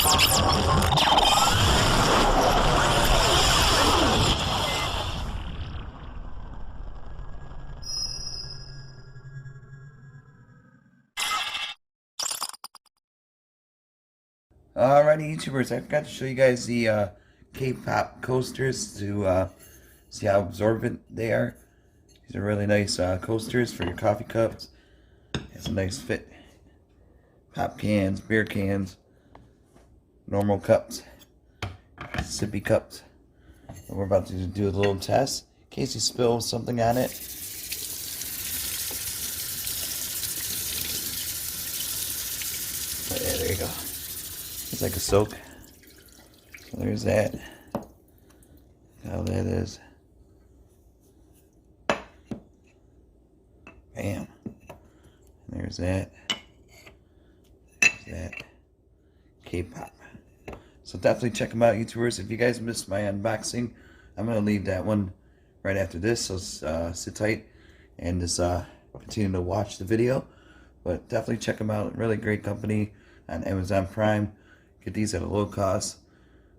Alrighty, YouTubers, I forgot to show you guys the Cavepop coasters to see how absorbent they are. These are really nice coasters for your coffee cups. It's a nice fit. Pop cans, beer cans, normal cups, sippy cups. And we're about to do a little test in case you spill something on it. Yeah, there you go. It's like a soak. So there's that. How that is. Bam. There's that. There's that. K-pop. So definitely check them out, YouTubers. If you guys missed my unboxing, I'm going to leave that one right after this. So sit tight and just continue to watch the video. But definitely check them out. Really great company on Amazon Prime. Get these at a low cost.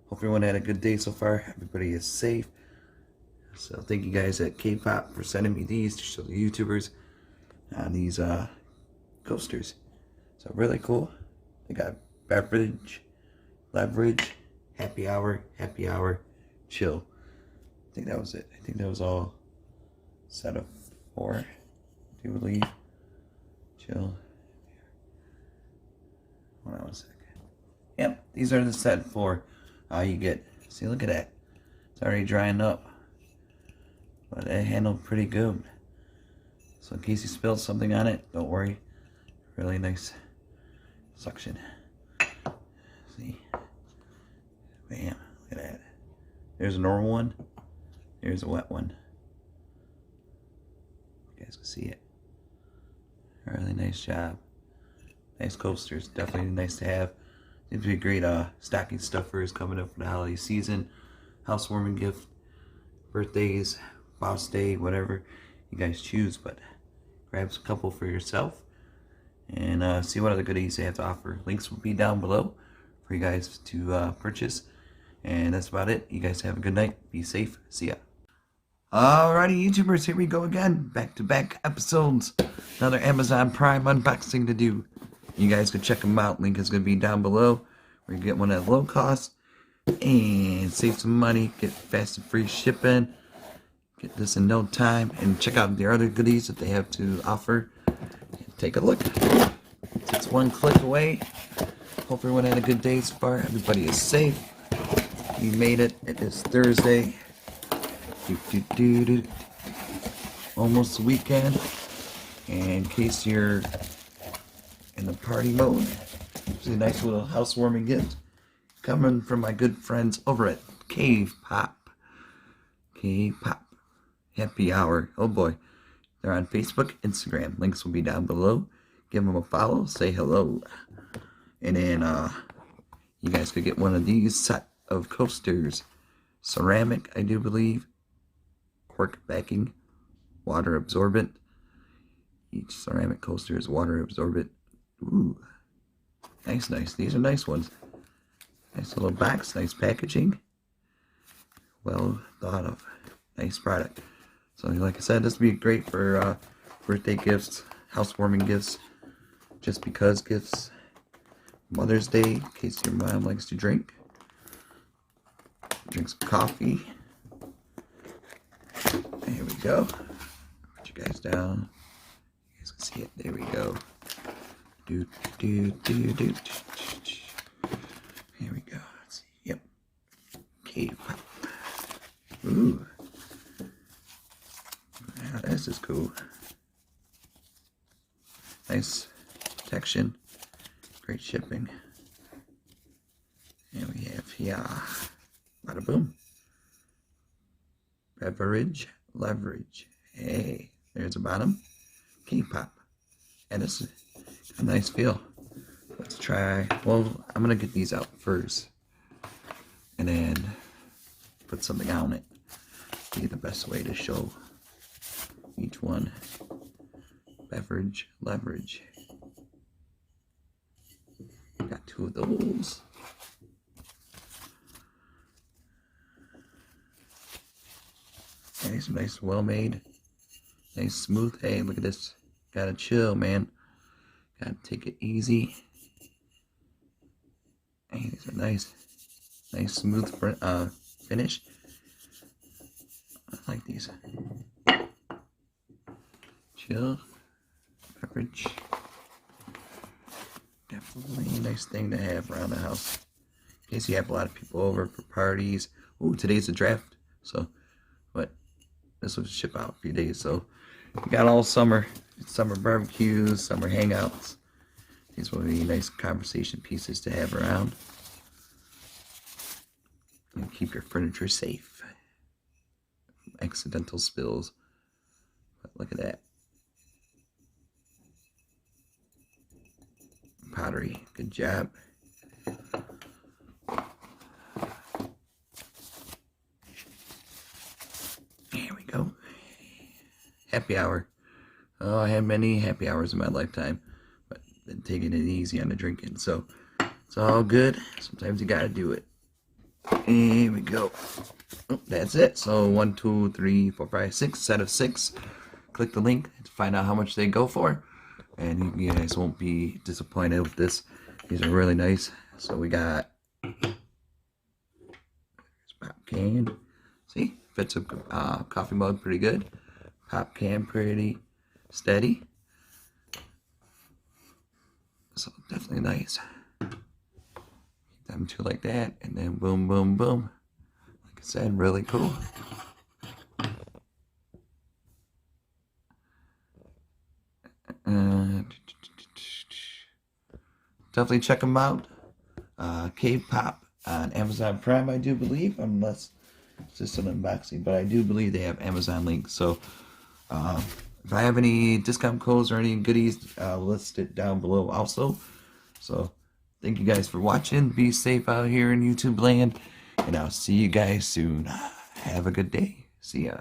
Hope everyone had a good day so far. Everybody is safe. So thank you guys at Cavepop for sending me these to show the YouTubers on these coasters. So really cool. They got beverage, leverage, happy hour, chill. I think that was it. I think that was all set of 4. I do believe. Chill. Hold on one second. Yep, these are the set 4. You get. See, look at that. It's already drying up. But it handled pretty good. So in case you spilled something on it, don't worry. Really nice suction. See? Bam. Look at that. There's a normal one. There's a wet one. You guys can see it. Really nice job. Nice coasters. Definitely nice to have. Seems to be a great stocking stuffers coming up for the holiday season. Housewarming gift. Birthdays. Boss day. Whatever you guys choose. But grab a couple for yourself. And see what other goodies they have to offer. Links will be down below for you guys to purchase. And that's about it. You guys have a good night. Be safe. See ya. Alrighty, YouTubers, here we go again. Back-to-back episodes. Another Amazon Prime unboxing to do. You guys can check them out. Link is going to be down below. Where you get one at low cost. And save some money. Get fast and free shipping. Get this in no time. And check out the other goodies that they have to offer. Take a look. It's one click away. Hope everyone had a good day so far. Everybody is safe. We made it. It is Thursday. Almost the weekend. And in case you're in the party mode, it's a nice little housewarming gift coming from my good friends over at Cavepop. Cavepop. Happy hour. Oh boy. They're on Facebook, Instagram. Links will be down below. Give them a follow. Say hello. And then you guys could get one of these set of coasters. Ceramic, I do believe. Cork backing. Water absorbent. Each ceramic coaster is water absorbent. Ooh. Nice. These are nice ones. Nice little box. Nice packaging. Well thought of. Nice product. So like I said, this would be great for birthday gifts, housewarming gifts, just because gifts, Mother's Day, in case your mom likes to drink. Drink some coffee. There we go. Put you guys down. You guys can see it. There we go. Here we go. Let's see. Yep. Cavepop. Ooh. Now this is cool. Nice protection. Great shipping. And we have here. Bada boom. Beverage, leverage. Hey, there's the bottom. Cavepop. And it's a nice feel. Let's try. Well, I'm gonna get these out first, and then put something on it. Be the best way to show each one. Beverage, leverage. Got 2 of those. Nice, well made. Nice, smooth. Hey, look at this. Gotta chill, man. Gotta take it easy. Hey, these are nice, smooth finish. I like these. Chill beverage. Definitely a nice thing to have around the house in case you have a lot of people over for parties. Ooh, today's a draft, so but this will ship out in a few days. So we got all summer barbecues, summer hangouts. These will be nice conversation pieces to have around and keep your furniture safe from accidental spills. But look at that. Pottery, good job. There we go. Happy hour. Oh, I had many happy hours in my lifetime, but been taking it easy on the drinking, so it's all good. Sometimes you gotta do it. Here we go. Oh, that's it. So 1, 2, 3, 4, 5, 6 set of 6. Click the link to find out how much they go for, and you guys won't be disappointed with this. These are really nice. So we got pop can. See, fits a coffee mug pretty good. Pop can pretty steady. So definitely nice. Keep them two like that, and then boom, boom, boom. Like I said, really cool. Definitely check them out. Cavepop on Amazon Prime, I do believe, unless it's just an unboxing, but I do believe they have Amazon links. So if I have any discount codes or any goodies, I'll list it down below also. So thank you guys for watching. Be safe out here in YouTube land, and I'll see you guys soon. Have a good day. See ya.